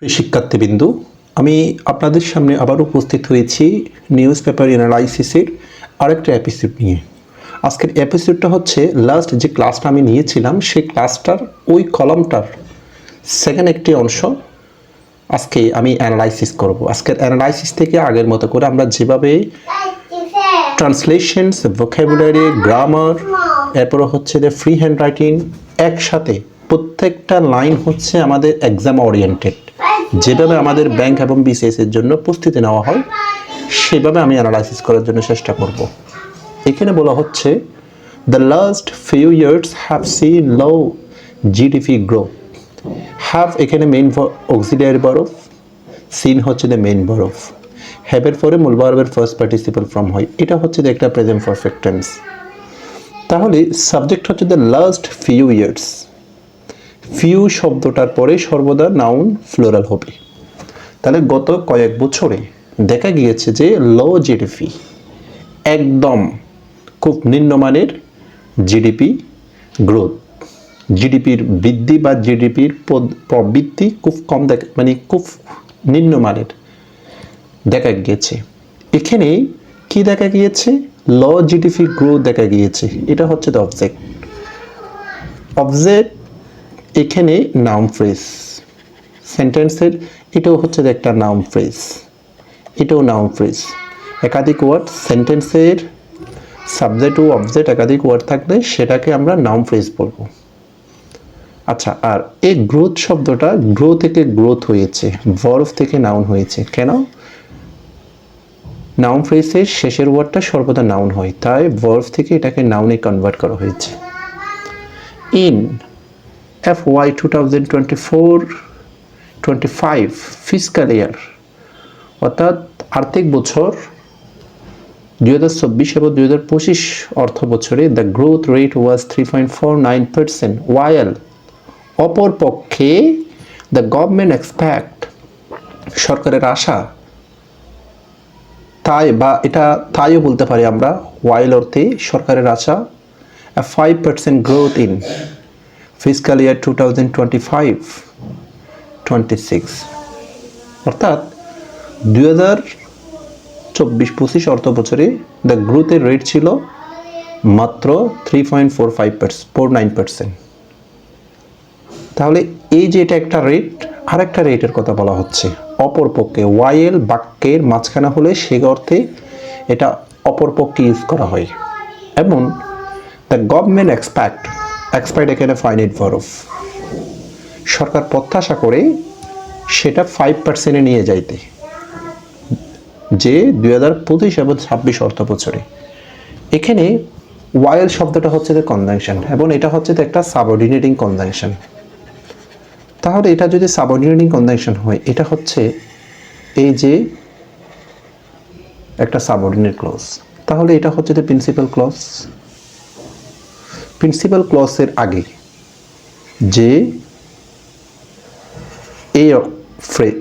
প্রিয় শিক্ষার্থীবৃন্দু, আমি আপনাদের সামনে আবার উপস্থিত হয়েছি নিউজ পেপার অ্যানালাইসিসের আরেকটা এপিসোড নিয়ে। আজকের এপিসোডটা হচ্ছে লাস্ট যে ক্লাসটা আমি নিয়েছিলাম সেই ক্লাসটার ওই কলামটার সেকেন্ড একটি অংশ আজকে আমি অ্যানালাইসিস করব। আজকের অ্যানালাইসিস থেকে আগের মতো করে আমরা যেভাবে ট্রান্সলেশনস, ভোকাবুলারি, গ্রামার, এরপর হচ্ছে যে ফ্রি হ্যান্ড রাইটিং একসাথে প্রত্যেকটা লাইন হচ্ছে আমাদের এক্সাম ওরিয়েন্টেড, যেভাবে আমাদের ব্যাংক এবং বিসিএস এর জন্য প্রস্তুতি নেওয়া হয় সেভাবে আমি অ্যানালাইসিস করার জন্য চেষ্টা করব। এখানে বলা হচ্ছে the last few years have seen low GDP growth. Have এখানে মেইন অক্সিলিয়ারি ভার্ব, সিন হচ্ছে দ্য মেইন ভার্ব, হ্যাভের পরে মূল ভার্বের ফার্স্ট পার্টিসিপল ফর্ম হয়, এটা হচ্ছে দ্য একটা প্রেজেন্ট পারফেক্ট টেন্স। তাহলে সাবজেক্ট হচ্ছে the last few years. Few শব্দটার পরে সর্বদা নাউন ফ্লোরাল হবে। তাহলে গত কয়েক বছরে দেখা গিয়েছে যে লো জিডিপি, একদম খুব নিম্নমানের জিডিপি গ্রোথ, জিডিপির বৃদ্ধি বা জিডিপির প্রবৃদ্ধি খুব কম দেখা, মানে খুব নিম্নমানের দেখা গিয়েছে। এখানে কি দেখা গিয়েছে? লো জিডিপি গ্রোথ দেখা গিয়েছে। এটা হচ্ছে দ্য অবজেক্ট। অবজেক্ট এখানে নাউন ফ্রেজ, সেন্টেন্সের এটাও হচ্ছে একটা নাউন ফ্রেজ, এটাও নাউন ফ্রেজ। একাধিক ওয়ার্ড, সেন্টেন্সের সাবজেক্ট ও অবজেক্ট একাধিক ওয়ার্ড থাকলে সেটাকে আমরা নাউন ফ্রেজ বলবো। আচ্ছা, আর এই গ্রোথ শব্দটা গ্রো থেকে গ্রোথ হয়েছে, ভার্ব থেকে নাউন হয়েছে। কেন? নাউন ফ্রেজের শেষের ওয়ার্ডটা সর্বদা নাউন হয়, তাই ভার্ব থেকে এটাকে নাউনে কনভার্ট করা হয়েছে। ইন FY 2024-25 ফিসক্যাল ইয়ার, অর্থাৎ আর্থিক বছর 2024 এবং 2025 অর্থ বছরে দ্য গ্রোথ রেট ওয়াজ 3.49%, ওয়াইল অপরপক্ষে দ্য গভর্নমেন্ট এক্সপেক্ট, সরকারের আশা, তাই বা এটা তাইও বলতে পারি আমরা, ওয়াইল অর্থে সরকারের আশা, 5% গ্রোথ ইন ফিসক্যাল ইয়ার 2025-26, অর্থাৎ 2024-25 অর্থ বছরে দ্য গ্রোথের রেট ছিল মাত্র 3.49%। তাহলে এই যে এটা একটা রেট, আর একটা রেটের কথা বলা হচ্ছে অপরপক্ষে। ওয়াইল বাক্যের মাঝখানে হলে সে অর্থে এটা অপরপক্ষে ইউজ করা হয়। এবং দ্য গভর্নমেন্ট এক্সপেক্ট এখানে ফাইনাইট ভার্ব, সরকার প্রত্যাশা করে সেটা 5% নিয়ে যাইতে, যে 2025 এবং 26 অর্থ বছরে। এখানে ওয়াইল শব্দটা হচ্ছে যে কনজাংশন, এবং এটা হচ্ছে একটা সাবঅর্ডিনেটিং কনজাংশন। তাহলে এটা যদি সাবঅর্ডিনেটিং কনজাংশন হয়, এটা হচ্ছে এই যে একটা সাবঅর্ডিনেট ক্লজ, তাহলে এটা হচ্ছে যে প্রিন্সিপাল ক্লজ। প্রিন্সিপাল ক্লজের আগে যে এই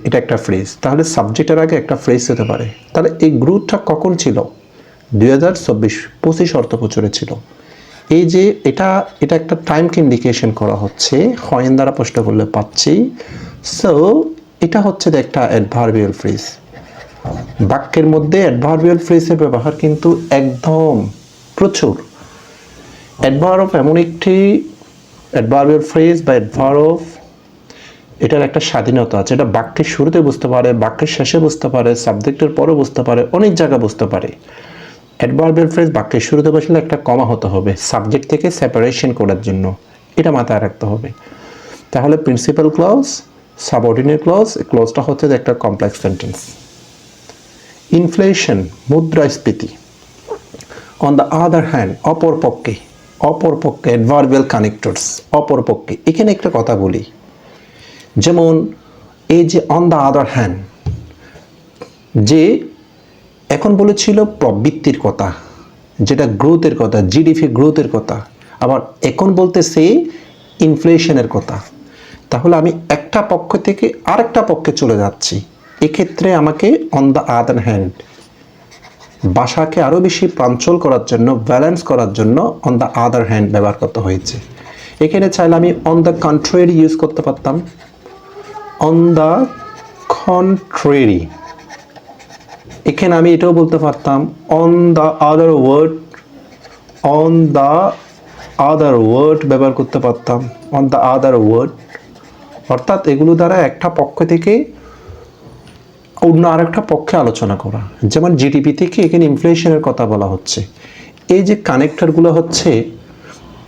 এটা একটা ফ্রেজ, তাহলে সাবজেক্টের আগে একটা ফ্রেজ হতে পারে। তাহলে এই গ্রোথটা কখন ছিল? 2024-25 অর্থ বছরে ছিল। এই যে এটা একটা টাইমকে ইন্ডিকেশন করা হচ্ছে, হয়েন দ্বারা প্রশ্ন করলে পাচ্ছি। সো এটা হচ্ছে একটা অ্যাডভার্বিয়াল ফ্রেজ। বাক্যের মধ্যে অ্যাডভার্বিয়াল ফ্রেজের ব্যবহার কিন্তু একদম প্রচুর। অ্যাডভার্ব এমন একটি অ্যাডভার্বিয়াল ফ্রেজ বা অ্যাডভার্ব, এটার একটা স্বাধীনতা আছে। এটা বাক্যের শুরুতে বুঝতে পারে, বাক্যের শেষে বুঝতে পারে, সাবজেক্টের পরে বুঝতে পারে, অনেক জায়গা বুঝতে পারে। অ্যাডভার্বিয়াল ফ্রেজ বাক্যের শুরুতে বসলে একটা কমা হতে হবে সাবজেক্ট থেকে সেপারেশন করার জন্য, এটা মাথায় রাখতে হবে। তাহলে প্রিন্সিপাল ক্লজ, সাবঅর্ডিনেট ক্লজ, ক্লজটা হচ্ছে একটা কমপ্লেক্স সেন্টেন্স। ইনফ্লেশন মুদ্রাস্ফীতি। অন দ্য আদার হ্যান্ড অপরপক্ষে অ্যাডভার্বিয়াল কানেক্টরস, অপরপক্ষে। এখানে একটা কথা বলি, যেমন এই যে অন দ্য আদার হ্যান্ড, যে এখন বলেছিল প্রবৃত্তির কথা, যেটা গ্রোথের কথা, জিডিপি গ্রোথের কথা, আবার এখন বলতেছে ইনফ্লেশনের কথা। তাহলে আমি একটা পক্ষ থেকে আরেকটা পক্ষে চলে যাচ্ছি। এক্ষেত্রে আমাকে অন দ্য আদার হ্যান্ড ভাষাকে আরও বেশি প্রাঞ্চল করার জন্য, ব্যালেন্স করার জন্য অন দ্য আদার হ্যান্ড ব্যবহার করতে হয়েছে। এখানে চাইলে আমি অন দ্য কন্ট্রারি ইউজ করতে পারতাম, অন দ্য কন্ট্রেরি, এখানে আমি এটাও বলতে পারতাম on the other word, on the other word ব্যবহার করতে পারতাম, অন দ্য আদার ওয়ার্ড, অর্থাৎ এগুলো দ্বারা একটা পক্ষ থেকে অন্য আরেকটা পক্ষে আলোচনা করা। যেমন জিডিপি থেকে এখানে ইনফ্লেশনের কথা বলা হচ্ছে। এই যে কানেক্টরগুলো হচ্ছে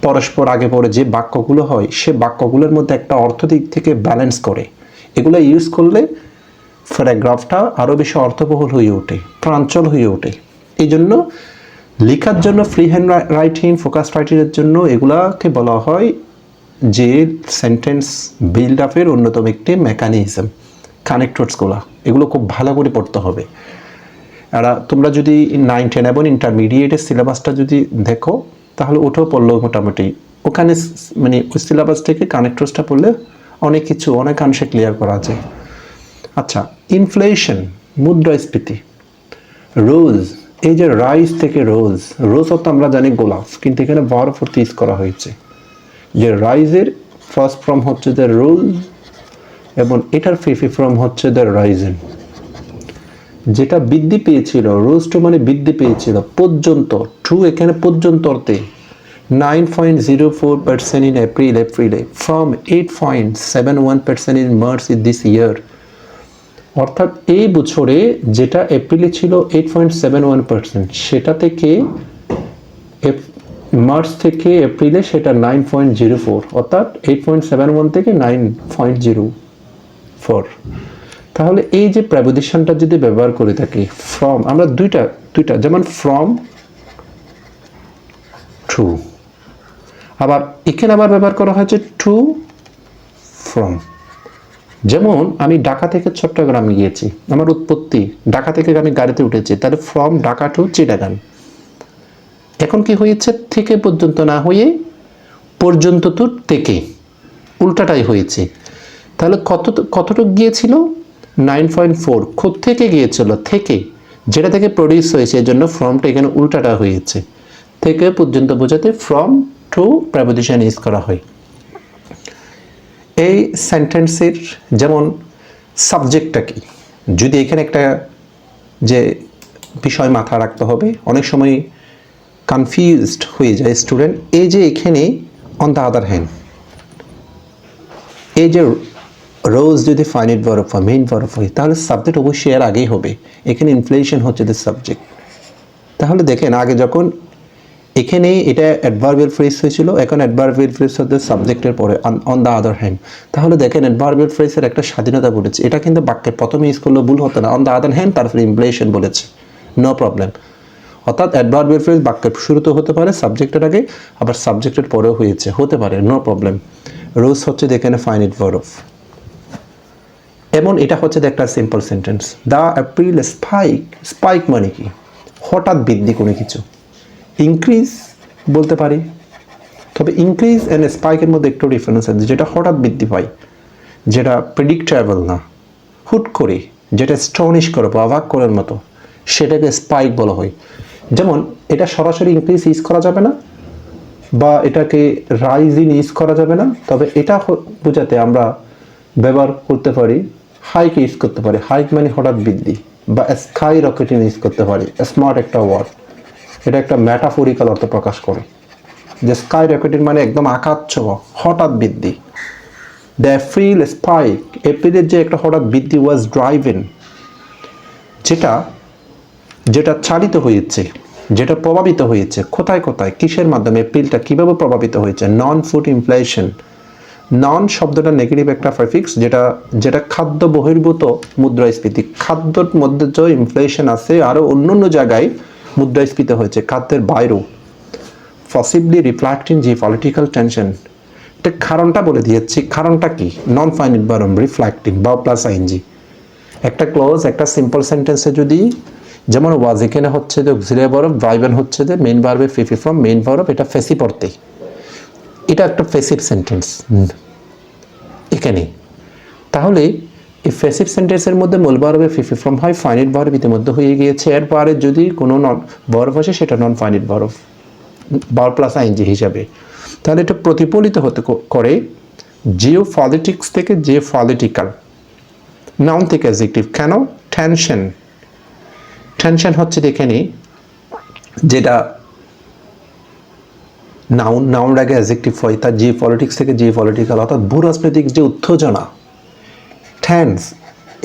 পরস্পর আগে পরে যে বাক্যগুলো হয়, সে বাক্যগুলোর মধ্যে একটা অর্থ দিক থেকে ব্যালেন্স করে। এগুলো ইউজ করলে প্যারাগ্রাফটা আরও বেশি অর্থবহুল হয়ে ওঠে, প্রাঞ্চল হয়ে ওঠে। এই জন্য লেখার জন্য ফ্রি হ্যান্ড রাইটিং, ফোকাস রাইটিংয়ের জন্য এগুলাকে বলা হয় যে সেন্টেন্স বিল্ড আপের অন্যতম একটি মেকানিজম। কানেক্টরসগুলো এগুলো খুব ভালো করে পড়তে হবে। আর তোমরা যদি 9, 10 এবং ইন্টারমিডিয়েটের সিলেবাসটা যদি দেখো, তাহলে ওটাও পড়লেও মোটামুটি ওখানে মানে ওই সিলেবাস থেকে কানেক্টরসটা পড়লে অনেক কিছু অনেকাংশে ক্লিয়ার করা যায়। আচ্ছা, ইনফ্লেশন, মুদ্রাস্ফীতি, রোজ, এই যে রাইস থেকে রোজ, রোজ অর্থ আমরা জানি গোলাপ, কিন্তু এখানে ভার্ব অর্থ ইউজ করা হয়েছে। যে রাইজের ফার্স্ট ফর্ম হচ্ছে দ্য রোজ এবং এটার ফিফি ফর্ম হচ্ছে দ্য রাইজেন। যেটা বৃদ্ধি পেয়েছিল, রোজ টু মানে বৃদ্ধি পেয়েছিল, পর্যন্ত, টু এখানে পর্যন্ত অর্থে 9.04% in April, from 8.71% in March this year। অর্থাৎ এই বছরে যেটা এপ্রিলে ছিল 8.71%, সেটা থেকে মার্চ থেকে এপ্রিলে সেটা 9.04, অর্থাৎ 8.71 থেকে 9.04। তাহলে এই যে প্রেপোজিশনটা যদি ব্যবহার করে থাকি, ফ্রম, আমরা দুইটা যেমন ফ্রম টু, আবার এখানে আবার ব্যবহার করা হয়েছে টু ফ্রম। যেমন আমি ঢাকা থেকে চট্টগ্রাম গিয়েছি, আমার উৎপত্তি ঢাকা থেকে, আমি গাড়িতে উঠেছি, তাহলে ফ্রম ঢাকা টু চিটাগাং। এখন কি হয়েছে, থেকে পর্যন্ত না হয়ে পর্যন্ত তো থেকে, উল্টাটাই হয়েছে। তাহলে কতটুকু গিয়েছিল, 9.4, খোদ থেকে গিয়েছিল, থেকে, যেটা থেকে প্রডিউস হয়েছে, এর জন্য ফ্রমটা এখানে উল্টাটা হয়েছে। থেকে পর্যন্ত বোঝাতে ফ্রম টু প্রেপোজিশন ইউজ করা হয়। এই সেন্টেন্সের যেমন সাবজেক্টটা কি, যদি এখানে একটা যে বিষয় মাথায় রাখতে হবে, অনেক সময় কনফিউজড হয়ে যায় স্টুডেন্ট। এই যে এখানে অন দ্য আদার হ্যান্ড, এই যে রোজ যদি ফাইনাইট ভার্ব হয়, মেইন ভার্ব হয়, তাহলে সাবজেক্ট অবশ্যই এর আগেই হবে। এখানে ইনফ্লেশন হচ্ছে দ্য সাবজেক্ট। তাহলে দেখেন আগে যখন এখানে এটা অ্যাডভার্বিয়াল ফ্রেজ হয়েছিল, এখন অ্যাডভার্বিয়াল ফ্রেজ হচ্ছে সাবজেক্টের পরে অন দ্য আদার হ্যান্ড। তাহলে দেখেন অ্যাডভার্বিয়াল ফ্রেজের একটা স্বাধীনতা বলেছে, এটা কিন্তু বাক্যের প্রথমে ইউজ করলে ভুল হতো না। অন দ্য আদার হ্যান্ড, তারপরে ইনফ্লেশন বলেছে, নো প্রবলেম। অর্থাৎ অ্যাডভার্বিয়াল ফ্রেজ বাক্যের শুরুতে হতে পারে, সাবজেক্টের আগে, আবার সাবজেক্টের পরেও হতে পারে, নো প্রবলেম। রোজ হচ্ছে এখানে ফাইনাইট ভার্ব। এমন এটা হচ্ছে একটা simple sentence, the April spike. Spike মানে কি, হঠাৎ বৃদ্ধি কোনো কিছু। ইনক্রিজ বলতে পারি, তবে ইনক্রিজ অ্যান্ড স্পাইকের মধ্যে একটু ডিফারেন্স আছে। যেটা হঠাৎ বৃদ্ধি পায়, যেটা প্রেডিক্টেবল না, হুট করে, যেটা স্টনিশ করে বা অবাক করার মতো, সেটাকে স্পাইক বলা হয়। যেমন এটা সরাসরি ইনক্রিজ ইউজ করা যাবে না, বা এটাকে রাইজিং ইউজ করা যাবে না, তবে এটা বোঝাতে আমরা ব্যবহার করতে পারি, হাইক ইউজ করতে পারি। হাইক মানে হঠাৎ বৃদ্ধি, বা স্কাই রকেটিং ইউজ করতে পারি, স্মার্ট একটা ওয়ার্ড। এটা একটা ম্যাটাফরিক্যাল অর্থ প্রকাশ করে, যে স্কাই রকেটিং মানে একদম আকাশ ছোঁয়া হঠাৎ বৃদ্ধি। দ্য এপ্রিল স্পাইক, এপ্রিলের যে একটা হঠাৎ বৃদ্ধি, ওয়াজ ড্রাইভেন, যেটা চালিত হয়েছে, যেটা প্রভাবিত হয়েছে, কোথায় কিসের মাধ্যমে, এপ্রিলটা কীভাবে প্রভাবিত হয়েছে। নন ফুড ইনফ্লেশন, নন শব্দটা নেগেটিভ একটা প্রিফিক্স, যেটা খাদ্য বহির্ভূত মুদ্রাস্ফীতি। খাদ্যর মধ্যে যে ইনফ্লেশন আছে, আরও অন্য জায়গায় মুদ্রাস্ফীতি হয়েছে, খাদ্যের বাইরেও। পসিবলি রিফ্লেক্টিং যে পলিটিক্যাল টেনশন, এটা কারণটা বলে দিয়েছি। কারণটা কি, নন ফাইনাইট ভার্ব রিফ্লেক্টিং বা প্লাস আইএনজি। একটা ক্লোজ, একটা সিম্পল সেন্টেন্সে যদি, যেমন ওয়াজ, এখানে হচ্ছে যে অক্সিলিয়ারি ভার্ব, ড্রাইভেন হচ্ছে যে মেইন ভার্বের ফিফি ফর্ম, মেইন ভার্ব, এটা ফেসিভ অর্থে, এটা একটা ফেসিভ সেন্টেন্স এখানে। তাহলে এই ফেসিভ সেন্টেন্সের মধ্যে মূল ভার্বের ফিফি ফর্ম হয়, ফাইনাইট ভার্ব ইতিমধ্যে হয়ে গিয়েছে। এরপরে যদি কোনো ভার্ব আসে, সেটা non finite verb plus ING হিসাবে। তাহলে এটা প্রতিফলিত হতে করে জিওপলিটিক্স থেকে জিওপলিটিক্যাল, নাউন থেকে অ্যাডজেক্টিভ কেন? টেনশন, টেনশন হচ্ছে দেখে নি যেটা নাউন আগে অ্যাডজেক্টিভ হয়, তার যে পলিটিক্স থেকে যে পলিটিক্যাল অর্থাৎ ভূরাজনৈতিক যে উত্তেজনা, টেন্স,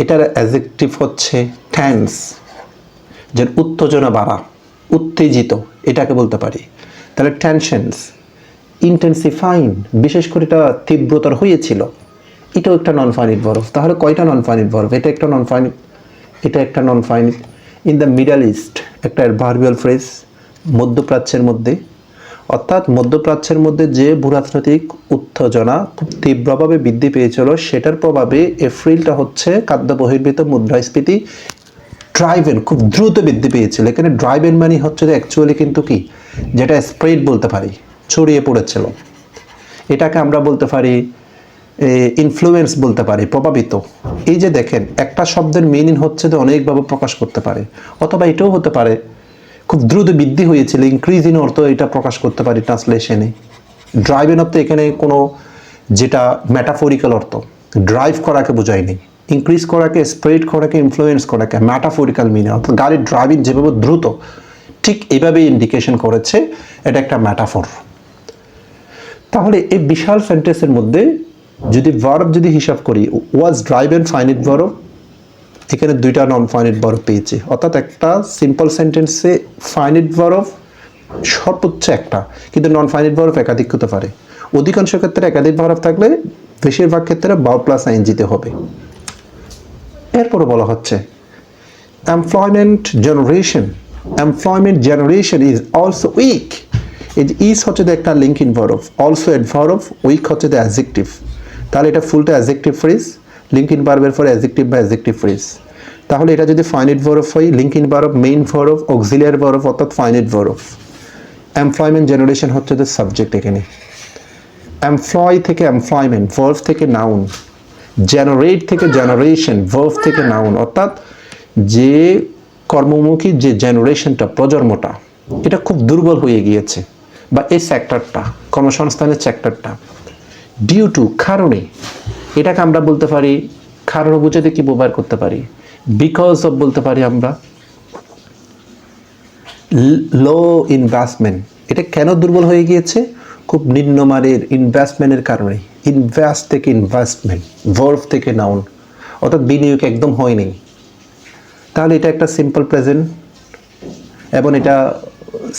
এটার অ্যাডজেক্টিভ হচ্ছে টেন্স, যে উত্তেজনা বাড়া, উত্তেজিত, এটাকে বলতে পারি। তাহলে টেনশনস, ইন্টেন্সিফাইং, বিশেষ করে এটা তীব্রতর হয়েছিল, এটাও একটা নন ফাইনিট ভার্ব। তাহলে কয়টা নন ফাইনিট ভার্ব? এটা একটা নন ফাইনিট, এটা একটা non finite. In the middle east একটা অ্যাডভার্বিয়াল ফ্রেজ, মধ্যপ্রাচ্যের মধ্যে, অর্থাৎ মধ্যপ্রাচ্যের মধ্যে যে ভূরাজনৈতিক উত্তেজনা খুব তীব্রভাবে বৃদ্ধি পেয়েছিল, সেটার প্রভাবে এপ্রিলটা হচ্ছে খাদ্য বহির্ভূত মুদ্রাস্ফীতি ড্রাইভেন খুব দ্রুত বৃদ্ধি পেয়েছিল। এখানে ড্রাইভেন মানে হচ্ছে যে অ্যাকচুয়ালি কিন্তু কি, যেটা স্প্রেড বলতে পারি, ছড়িয়ে পড়েছিল, এটাকে আমরা বলতে পারি ইনফ্লুয়েন্স বলতে পারি, প্রভাবিত। এই যে দেখেন একটা শব্দের মিনিং হচ্ছে যে অনেকভাবে প্রকাশ করতে পারে, অথবা এটাও হতে পারে খুব দ্রুত বৃদ্ধি হয়েছিল, ইনক্রিজ ইন অর্থ এটা প্রকাশ করতে পারি ট্রান্সলেশনে। ড্রাইভ ইন অর্থ এখানে কোনো যেটা মেটাফরিক্যাল অর্থ, ড্রাইভ করাকে বোঝায়নি, ইনক্রিজ করাকে, স্প্রেড করাকে, ইনফ্লুয়েন্স করাকে মেটাফরিক্যাল মিনিং, অর্থাৎ গাড়ির ড্রাইভিং যেভাবে দ্রুত, ঠিক এভাবেই ইন্ডিকেশন করেছে এটা একটা মেটাফর। তাহলে এই বিশাল সেন্টেন্সের মধ্যে যদি ভার্ব যদি হিসাব করি, ওয়াজ ড্রাইভেন ফাইনিট ভার্ব, এখানে দুইটা নন ফাইনিট ভার্ব পেয়েছি, অর্থাৎ একটা সিম্পল সেন্টেন্সে ফাইনিট ভার্ব সর্বোচ্চ একটা, কিন্তু নন ফাইনিট ভার্ব একাধিক হতে পারে। অধিকাংশ ক্ষেত্রে একাধিক ভার্ব থাকলে বেশিরভাগ ক্ষেত্রে ভার্ব প্লাস আইএনজিতে হবে। এরপরে বলা হচ্ছে employment generation, employment generation is also weak. এই যে ইজ হচ্ছে যে একটা link in verb, also adverb, weak হচ্ছে দ্য অ্যাডজেক্টিভ। তাহলে এটা ফুলটা অ্যাডজেক্টিভ ফ্রেজ, লিঙ্ক ইন ভার্বের পরে অ্যাডজেক্টিভ বা অ্যাডজেক্টিভ ফ্রেজ। তাহলে এটা যদি ফাইনিট ভার্ব হয়, link in verb, main verb, auxiliary verb অর্থাৎ ফাইনিট ভার্ব। এমপ্লয়মেন্ট জেনারেশন হচ্ছে যে সাবজেক্ট এখানে, এমপ্লয় থেকে এমপ্লয়মেন্ট, ভার্ব থেকে নাউন, জেনারেট থেকে জেনারেশন, ভার্ব থেকে নাউন, অর্থাৎ যে কর্মমুখী যে জেনারেশনটা, প্রজন্মটা, এটা খুব দুর্বল হয়ে গিয়েছে, বা এই সেক্টরটা, কর্মসংস্থানের সেক্টরটা, ডিউ টু, কারণে, এটাকে আমরা বলতে পারি, কারণ বুঝাতে কি ব্যবহার করতে পারি, বিকজ অফ বলতে পারি আমরা, লো ইনভেস্টমেন্ট, এটা কেন দুর্বল হয়ে গিয়েছে, খুব নিম্নমানের ইনভেস্টমেন্টের কারণে, ইনভেস্ট থেকে ইনভেস্টমেন্ট, ভার্ব থেকে নাউন, অর্থাৎ বিনিয়োগ একদম হয়নি। তাহলে এটা একটা সিম্পল প্রেজেন্ট এবং এটা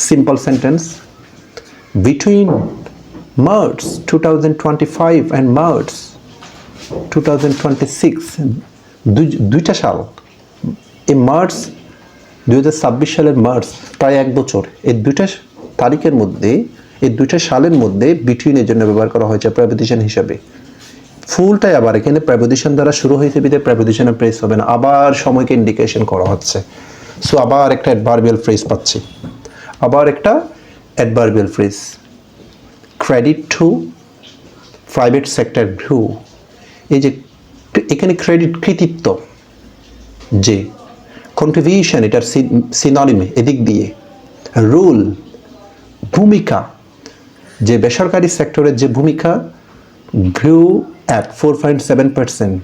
simple sentence. Between March 2025 and March 2026, দুইটা সাল, এই মার্চ 2026 সালের মার্চ, প্রায় এক বছর, এই দুইটা তারিখের মধ্যে, এই দুইটা সালের মধ্যে বিটুইনের জন্য ব্যবহার করা হয়েছে প্রেপোজিশন হিসাবে। ফুলটাই আবার এখানে প্রেপোজিশন দ্বারা শুরু হয়েছে, বিধায় প্রেপোজিশনে প্রেস হবে না, আবার সময়কে ইন্ডিকেশন করা হচ্ছে। সো আবার একটা অ্যাডভার্বিয়াল ফ্রেজ পাচ্ছি, আবার একটা adverbial phrase, credit to private sector view. এই যে এখানে ক্রেডিট, কৃতিত্ব, যে কন্ট্রিবিউশন, এটার সিনোনিমে এদিক দিয়ে, রুল, ভূমিকা, যে বেসরকারি সেক্টরের যে ভূমিকা, গ্রু অ্যাট 4.7%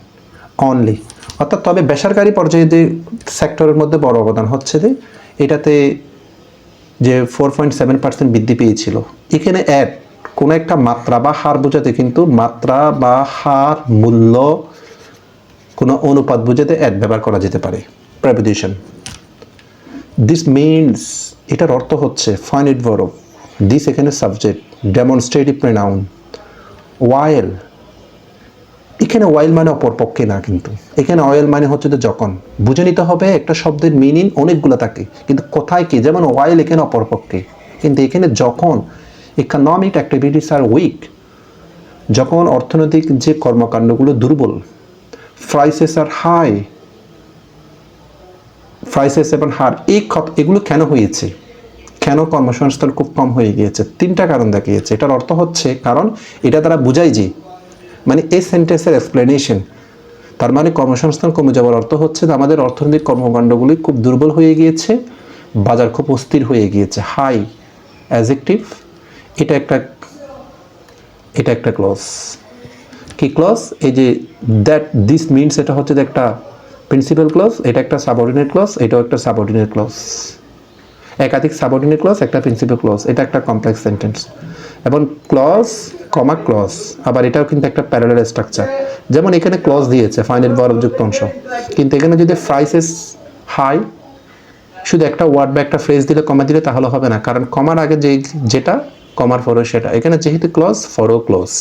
অনলি, অর্থাৎ তবে বেসরকারি পর্যায়ে যে সেক্টরের মধ্যে বড় অবদান হচ্ছে যে এটাতে যে 4.7% বৃদ্ধি পেয়েছিল। এখানে অ্যাট কোনো একটা মাত্রা বা হার বোঝাতে, কিন্তু মাত্রা বা হার, মূল্য, কোনো অনুপাত বোঝাতে অ্যাট ব্যবহার করা যেতে পারে, প্রেপোজিশন। দিস মিনস, এটার অর্থ হচ্ছে ফাইনিট ভার্ব, দিস এখানে সাবজেক্ট, ডেমনস্ট্রেটিভ প্রোনাউন। ওয়াইল, এখানে ওয়াইল মানে অপরপক্ষে না, কিন্তু এখানে ওয়াইল মানে হচ্ছে যে যখন, বুঝে নিতে হবে একটা শব্দের মিনিং অনেকগুলো থাকে, কিন্তু কোথায় কি, যেমন ওয়াইল এখানে অপরপক্ষে, কিন্তু এখানে যখন ইকোনমিক অ্যাক্টিভিটিস আর উইক, যখন অর্থনৈতিক যে কর্মকাণ্ডগুলো দুর্বল, প্রাইসেস আর হাই, প্রাইসেস এবং হার, এগুলো কেন হয়েছে, কেন কর্মসংস্থান খুব কম হয়ে গিয়েছে, তিনটা কারণ দেখিয়েছে। এটার অর্থ হচ্ছে, কারণ এটা তারা বুঝায় যে, মানে এই সেন্টেন্সের এক্সপ্লেনেশন, তার মানে কর্মসংস্থান কমে যাওয়ার অর্থ হচ্ছে যে আমাদের অর্থনৈতিক কর্মকাণ্ডগুলি খুব দুর্বল হয়ে গিয়েছে, বাজার খুব অস্থির হয়ে গিয়েছে। হাই অ্যাডজেক্টিভ, এটা একটা ক্লজ। কি ক্লজ, এই যে দ্যাট দিস মিনস, এটা হচ্ছে যে একটা প্রিন্সিপাল ক্লজ, এটা একটা সাবঅর্ডিনেট ক্লজ, এটাও একটা সাবঅর্ডিনেট ক্লজ। একাধিক সাবঅর্ডিনেট ক্লজ, একটা প্রিন্সিপাল ক্লজ, এটা একটা কমপ্লেক্স সেন্টেন্স। এবং ক্লজ কমা ক্লজ, আবার এটাও কিন্তু একটা প্যারালাল স্ট্রাকচার। যেমন এখানে ক্লজ দিয়েছে ফাইনাইট ভার্ব যুক্ত অংশ, কিন্তু এখানে যদি ফ্রাইসেস হাই শুধু একটা ওয়ার্ড বা একটা ফ্রেজ দিলে কমা দিলে তাহলে হবে না, কারণ কমার আগে যেটা কমার পরেও সেটা। এখানে যেহেতু ক্লজ, ফরও ক্লজ।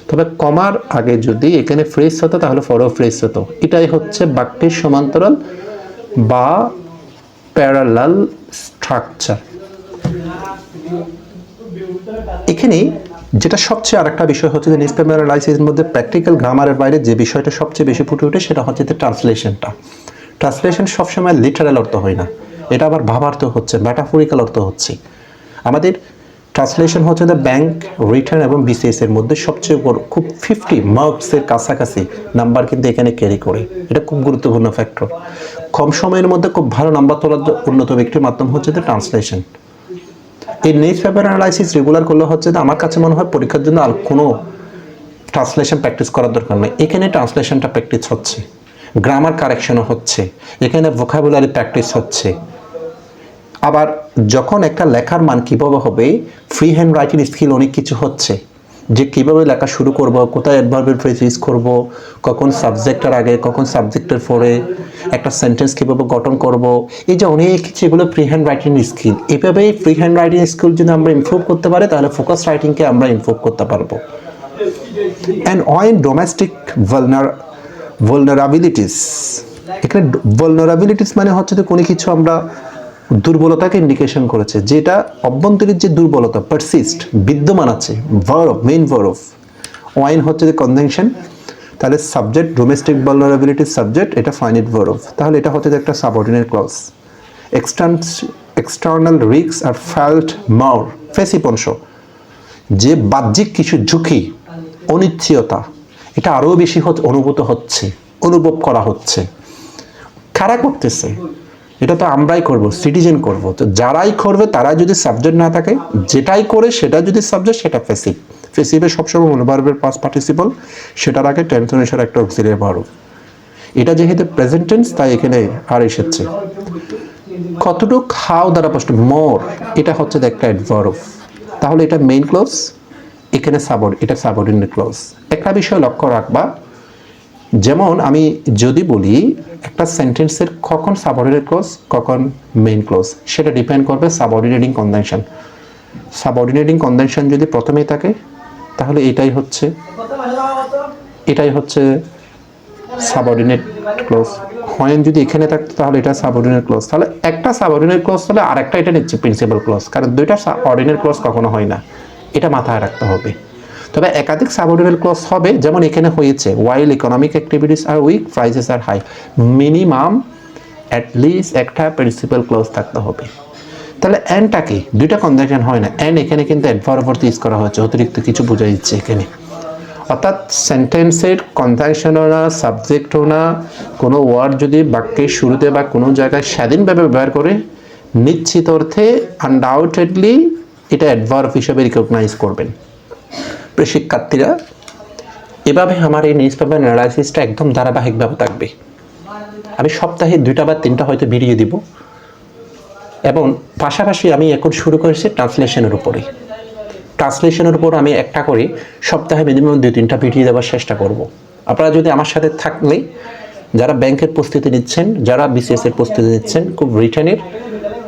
তবে কমার আগে যদি এখানে ফ্রেজ হতো তাহলে ফরও ফ্রেজ হতো। এটাই হচ্ছে বাক্যের সমান্তরাল বা প্যারালাল স্ট্রাকচার। এখানে যেটা সবচেয়ে আরেকটা বিষয় হচ্ছে যে নিউজপেপার অ্যানালাইসিসের মধ্যে প্র্যাকটিক্যাল গ্রামারের বাইরে যে বিষয়টা সবচেয়ে বেশি ফুটে ওঠে সেটা হচ্ছে যে ট্রান্সলেশনটা। ট্রান্সলেশন সবসময় লিটারাল অর্থ হয় না, এটা আবার ভাবার্থ হচ্ছে, ম্যাটাফরিক্যাল অর্থ হচ্ছে। আমাদের ট্রান্সলেশন হচ্ছে যে ব্যাংক, রিটার্ন এবং বিসিএস এর মধ্যে সবচেয়ে বড়, খুব 50 মার্কসের কাছাকাছি নাম্বার কিন্তু এখানে ক্যারি করে। এটা খুব গুরুত্বপূর্ণ ফ্যাক্টর। কম সময়ের মধ্যে খুব ভালো নাম্বার তোলার অন্যতম একটি মাধ্যম হচ্ছে যে ট্রান্সলেশন। এই নিউজপেপার অ্যানালাইসিস রেগুলার করলে হচ্ছে যে আমার কাছে মনে হয় পরীক্ষার জন্য আর কোনো ট্রান্সলেশন প্র্যাকটিস করার দরকার নেই। এখানে ট্রান্সলেশনটা প্র্যাকটিস হচ্ছে, গ্রামার কারেকশনও হচ্ছে, এখানে ভোকাবুলারি প্র্যাকটিস হচ্ছে। আবার যখন একটা লেখার মান কীভাবে হবে, ফ্রি হ্যান্ড রাইটিং স্কিল অনেক কিছু হচ্ছে, যে কীভাবে লেখা শুরু করব, কোথায় অ্যাডভার্বের ফ্রেজ ইউজ করব, কখন সাবজেক্টের আগে, কখন সাবজেক্টের পরে, একটা সেন্টেন্স কীভাবে গঠন করব, এই যে অনেক কিছু, এগুলো ফ্রি হ্যান্ড রাইটিং স্কিল। এভাবেই ফ্রি হ্যান্ড রাইটিং স্কিল যদি আমরা ইমপ্রুভ করতে পারি তাহলে ফোকাস রাইটিংকে আমরা ইমপ্রুভ করতে পারবো। অ্যান্ড অন ডোমেস্টিক vulnerabilities, এখানে vulnerabilities মানে হচ্ছে যে কোনো কিছু আমরা দুর্বলতাকে ইন্ডিকেশন করেছে, যেটা অভ্যন্তরীণ যে দুর্বলতা পারসিস্ট বিদ্যমান আছে। ভার্ব, মেইন ভার্ব, ওয়াইন হচ্ছে যে কনজাংশন, তাহলে সাবজেক্ট ডোমেস্টিক ভালনারেবিলিটি সাবজেক্ট, এটা ফাইনাইট ভার্ব, তাহলে এটা হচ্ছে যে একটা সাবঅর্ডিনেট ক্লজ। এক্সটার্নাল রিস্ক আর ফেল্ট মোর, ফেসিভ অংশ, যে বাহ্যিক কিছু ঝুঁকি, অনিশ্চয়তা, এটা আরও বেশি অনুভূত হচ্ছে, অনুভব করা হচ্ছে। কারা করতেছে? এটা তো আমরাই করব, সিটিজেন করব। তো যারাই করবে তারা যদি সাবজেক্ট না থাকে, যেটাই করে সেটা যদি সাবজেক্ট, সেটা ফেসিভ। ফেসিভে সবসময় ভার্বের পাস্ট পার্টিসিপল, সেটার আগে টেনশনের একটা অক্সিলিয়ারি ভার্ব। এটা যেহেতু প্রেজেন্ট টেন্স তাই এখানে আর এসেছে। কতটুক, হাউ দ্বারা প্রশ্ন, মোর, এটা হচ্ছে একটা অ্যাডভার্ব, তাহলে এটা মেইন ক্লজ, এখানে এটা সাবঅর্ডিনেট ক্লজ। একটা বিষয় লক্ষ্য রাখবা, যেমন আমি যদি বলি একটা সেন্টেন্সের কখন সাবঅর্ডিনেট ক্লজ কখন মেইন ক্লজ, সেটা ডিপেন্ড করবে সাবঅর্ডিনেটিং কনজাংশন। সাবঅর্ডিনেটিং কনজাংশন যদি প্রথমেই থাকে তাহলে এটাই হচ্ছে সাবঅর্ডিনেট ক্লজ। হয় যদি এখানে থাকতো তাহলে এটা সাবঅর্ডিনেট ক্লজ। তাহলে একটা সাবঅর্ডিনেট ক্লজ হলে আরেকটা এটা নিচ্ছে প্রিন্সিপাল ক্লজ, কারণ দুইটা অর্ডিনেট ক্লজ কখনো হয় না, এটা মাথায় রাখতে হবে। তবে একাধিক সাবঅর্ডিনেট ক্লজ হবে, যেমন এখানে হয়েছে while economic activities are weak, prices are high, minimum at least একটা প্রিন্সিপাল ক্লজ থাকতে হবে। তাহলে অ্যান্ডটা কি, দুইটা কনজাংশন হয় না, অ্যান্ড এখানে কিন্তু অ্যাডভার্ব ইউজ করা হয়েছে, অতিরিক্ত কিছু বোঝা যাচ্ছে এখানে। অর্থাৎ সেন্টেন্সের কনজাংশনও না, সাবজেক্টও না, কোনো ওয়ার্ড যদি বাক্যের শুরুতে বা কোনো জায়গায় স্বাধীনভাবে ব্যবহার করে, নিশ্চিত অর্থে আনডাউটেডলি এটা অ্যাডভার্ব হিসেবে রিকগনাইজ করবেন। শিক্ষার্থীরা, এভাবে আমার এই নিউজপেপার অ্যানালাইসিসটা একদম ধারাবাহিকভাবে থাকবে। আমি সপ্তাহে 2টা বা 3টা হয়তো ভিডিও দিব, এবং পাশাপাশি আমি এখন শুরু করেছি ট্রান্সলেশনের উপরে। ট্রান্সলেশনের উপর আমি একটা করে সপ্তাহে মিনিমাম 2-3টা ভিডিও দেওয়ার চেষ্টা করব। আপনারা যদি আমার সাথে থাকলে, যারা ব্যাংকের প্রস্তুতি নিচ্ছেন, যারা বিসিএস এর প্রস্তুতি নিচ্ছেন, খুব রিটেনের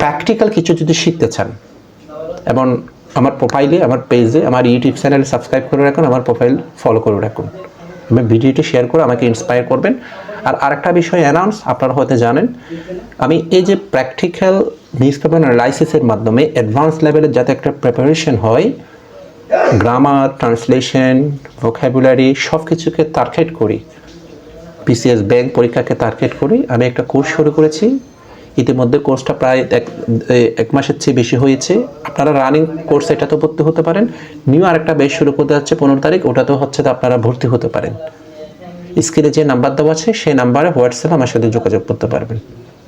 প্র্যাকটিক্যাল কিছু যদি শিখতে চান, এবং আমার প্রোফাইলে, আমার পেজে, আমার ইউটিউব চ্যানেলে সাবস্ক্রাইব করে রাখুন, আমার প্রোফাইল ফলো করে রাখুন, আমার ভিডিওটি শেয়ার করে আমাকে ইন্সপায়ার করবেন। আর আরেকটা বিষয় অ্যানাউন্স, আপনারা হয়তো জানেন, আমি এই যে প্র্যাকটিক্যাল নিউজপেপার অ্যানালাইসিসের মাধ্যমে অ্যাডভান্স লেভেলের যাতে একটা প্রিপারেশন হয়, গ্রামার, ট্রান্সলেশন, ভোকাবুলারি সব কিছুকে টার্গেট করি, বিসিএস ব্যাংক পরীক্ষাকে টার্গেট করি, আমি একটা কোর্স শুরু করেছি। ইতিমধ্যে কোর্সটা প্রায় এক মাসের চেয়ে বেশি হয়েছে। আপনারা রানিং কোর্স এটাতেও ভর্তি হতে পারেন, নিউ আরেকটা বেশ শুরু করতে যাচ্ছে 15 তারিখ, ওটাতেও হচ্ছে আপনারা ভর্তি হতে পারেন। স্ক্রিনে যে নাম্বার দেওয়া আছে সেই নাম্বারে হোয়াটসঅ্যাপে আমার সাথে যোগাযোগ করতে পারবেন।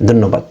ধন্যবাদ।